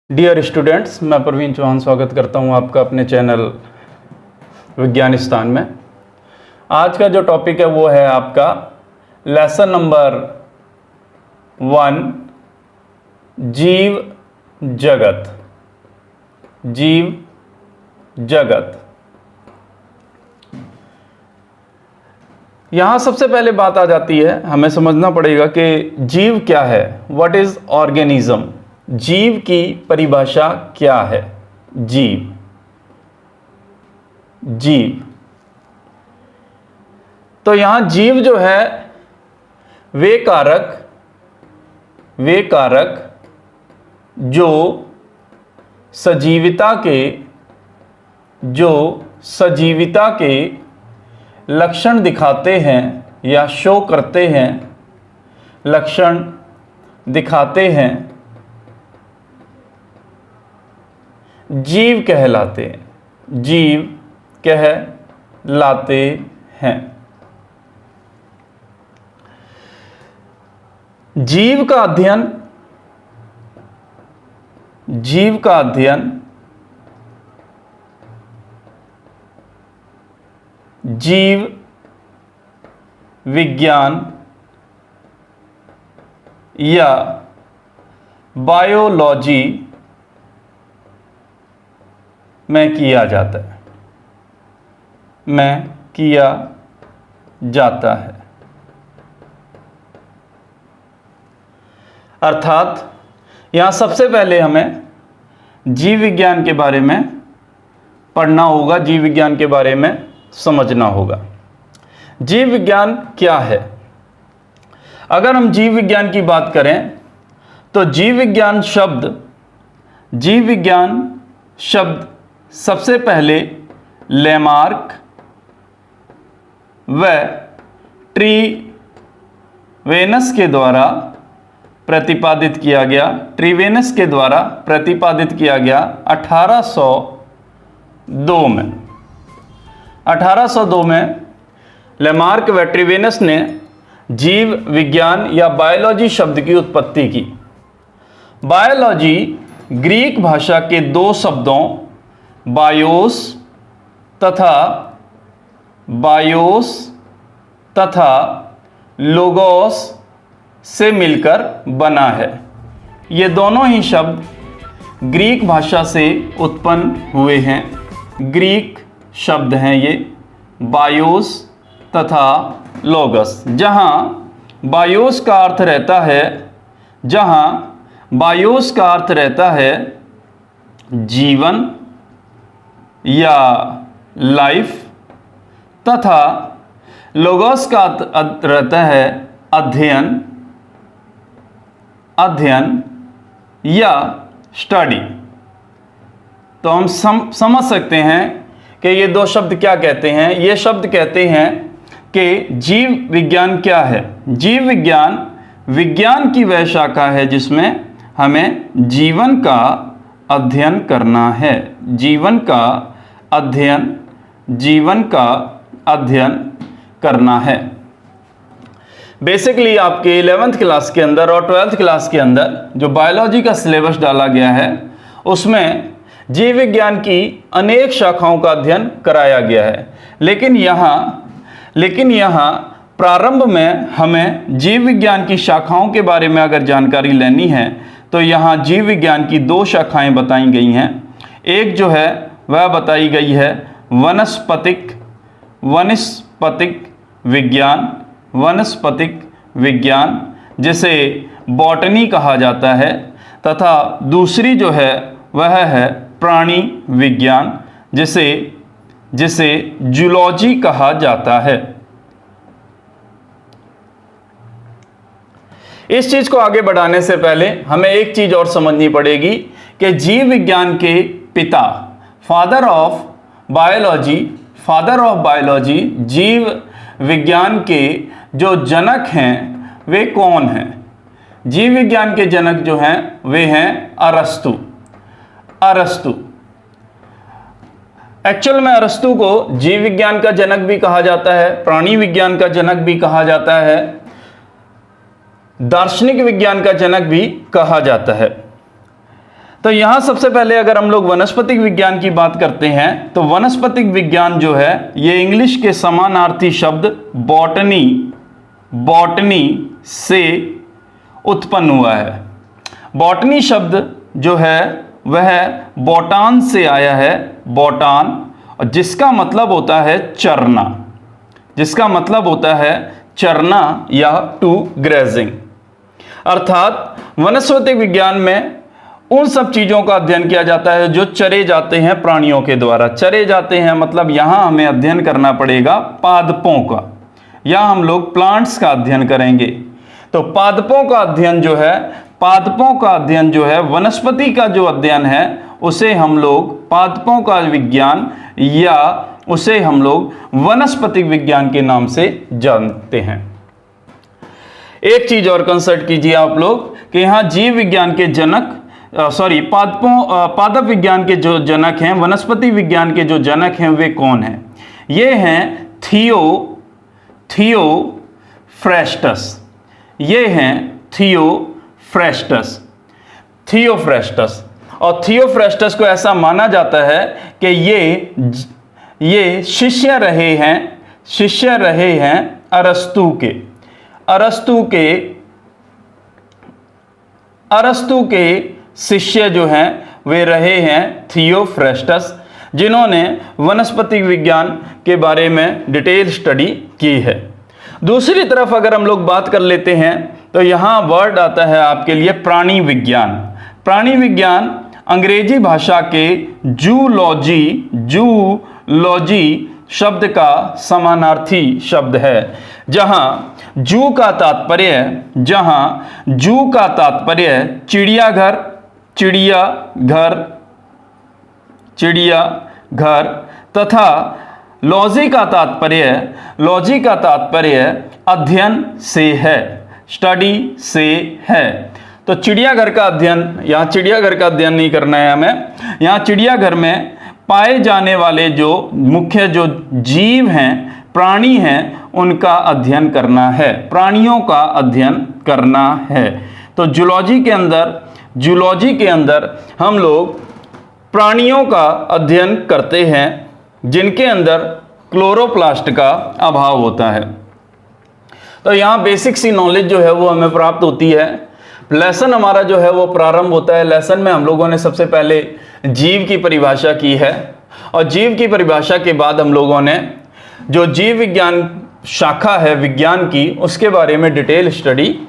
Dear students, मैं प्रवीण चौहान स्वागत करता हूं आपका अपने चैनल विज्ञानिस्तान में। आज का जो टॉपिक है वो है आपका लेसन नंबर 1, जीव जगत। जीव जगत। यहाँ सबसे पहले बात आ जाती है, हमें समझना पड़ेगा कि जीव क्या है। What is organism. जीव की परिभाषा क्या है। जीव जीव तो यहां जीव जो है वे कारक जो सजीविता के लक्षण दिखाते हैं या शो करते हैं, लक्षण दिखाते हैं, जीव कहलाते हैं। जीव कहलाते हैं। जीव का अध्ययन जीव विज्ञान या बायोलॉजी में किया जाता है। अर्थात यहां सबसे पहले हमें जीव विज्ञान के बारे में पढ़ना होगा, जीव विज्ञान के बारे में समझना होगा। जीव विज्ञान क्या है। अगर हम जीव विज्ञान की बात करें तो जीव विज्ञान शब्द सबसे पहले लेमार्क व ट्रीवेनस के द्वारा प्रतिपादित किया गया। 1802 में लेमार्क व ट्रीवेनस ने जीव विज्ञान या बायोलॉजी शब्द की उत्पत्ति की। बायोलॉजी ग्रीक भाषा के दो शब्दों बायोस तथा लोगोस से मिलकर बना है। ये दोनों ही शब्द ग्रीक भाषा से उत्पन्न हुए हैं। ग्रीक शब्द हैं ये बायोस तथा लोगस। जहाँ बायोस का अर्थ रहता है जीवन या लाइफ, तथा लोगोस का अर्थ रहता है अध्ययन या स्टडी। तो हम समझ सकते हैं कि ये दो शब्द क्या कहते हैं। ये शब्द कहते हैं कि जीव विज्ञान क्या है। जीव विज्ञान की वह शाखा है जिसमें हमें जीवन का अध्ययन करना है। जीवन का अध्ययन करना है। बेसिकली आपके 11th क्लास के अंदर और 12th क्लास के अंदर जो बायोलॉजी का सिलेबस डाला गया है उसमें जीव विज्ञान की अनेक शाखाओं का अध्ययन कराया गया है। लेकिन यहाँ प्रारंभ में हमें जीव विज्ञान की शाखाओं के बारे में अगर जानकारी लेनी है तो यहाँ जीव विज्ञान की दो शाखाएं बताई गई हैं। एक जो है वह बताई गई है वनस्पतिक विज्ञान जिसे बॉटनी कहा जाता है, तथा दूसरी जो है वह है प्राणी विज्ञान जिसे जूलॉजी कहा जाता है। इस चीज को आगे बढ़ाने से पहले हमें एक चीज और समझनी पड़ेगी कि जीव विज्ञान के पिता, फादर ऑफ बायोलॉजी, जीव विज्ञान के जो जनक हैं वे कौन हैं। जीव विज्ञान के जनक जो हैं वे हैं अरस्तु। एक्चुअल में अरस्तु को जीव विज्ञान का जनक भी कहा जाता है, प्राणी विज्ञान का जनक भी कहा जाता है, दार्शनिक विज्ञान का जनक भी कहा जाता है। तो यहां सबसे पहले अगर हम लोग वनस्पतिक विज्ञान की बात करते हैं तो वनस्पतिक विज्ञान जो है ये इंग्लिश के समानार्थी शब्द बॉटनी से उत्पन्न हुआ है। बॉटनी शब्द जो है वह बॉटान से आया है, बॉटान, और जिसका मतलब होता है चरना, जिसका मतलब होता है चरना या टू ग्रेजिंग। अर्थात वनस्पतिक विज्ञान में उन सब चीज़ों का अध्ययन किया जाता है जो चरे जाते हैं प्राणियों के द्वारा। चरे जाते हैं मतलब यहाँ हमें अध्ययन करना पड़ेगा पादपों का, या हम लोग प्लांट्स का अध्ययन करेंगे। तो पादपों का अध्ययन जो है वनस्पति का जो अध्ययन है उसे हम लोग पादपों का विज्ञान या उसे हम लोग वनस्पतिक विज्ञान के नाम से जानते हैं। एक चीज और कंसर्ट कीजिए आप लोग कि यहाँ जीव विज्ञान के जनक पादप विज्ञान के जो जनक हैं, वनस्पति विज्ञान के जो जनक हैं वे कौन हैं? ये हैं थियोफ्रेस्टस। ये हैं थियोफ्रेस्टस। और थियोफ्रेस्टस को ऐसा माना जाता है कि ये शिष्य रहे हैं अरस्तु के शिष्य जो हैं वे रहे हैं थियोफ्रेस्टस, जिन्होंने वनस्पति विज्ञान के बारे में डिटेल स्टडी की है। दूसरी तरफ अगर हम लोग बात कर लेते हैं तो यहाँ वर्ड आता है आपके लिए प्राणी विज्ञान। प्राणी विज्ञान अंग्रेजी भाषा के जूलॉजी शब्द का समानार्थी शब्द है, जहाँ जू का तात्पर्य चिड़ियाघर तथा लॉजी का तात्पर्य अध्ययन से है, स्टडी से है। तो चिड़ियाघर का अध्ययन, यहाँ चिड़ियाघर का अध्ययन नहीं करना है हमें, यहाँ चिड़ियाघर में पाए जाने वाले जो मुख्य जो जीव हैं, प्राणी हैं, उनका अध्ययन करना है, प्राणियों का अध्ययन करना है। तो जूलॉजी के अंदर हम लोग प्राणियों का अध्ययन करते हैं जिनके अंदर क्लोरोप्लास्ट का अभाव होता है। तो यहाँ बेसिक सी नॉलेज जो है वो हमें प्राप्त होती है। लेसन हमारा जो है वो प्रारंभ होता है। लेसन में हम लोगों ने सबसे पहले जीव की परिभाषा की है, और जीव की परिभाषा के बाद हम लोगों ने जो जीव विज्ञान शाखा है विज्ञान की, उसके बारे में डिटेल स्टडी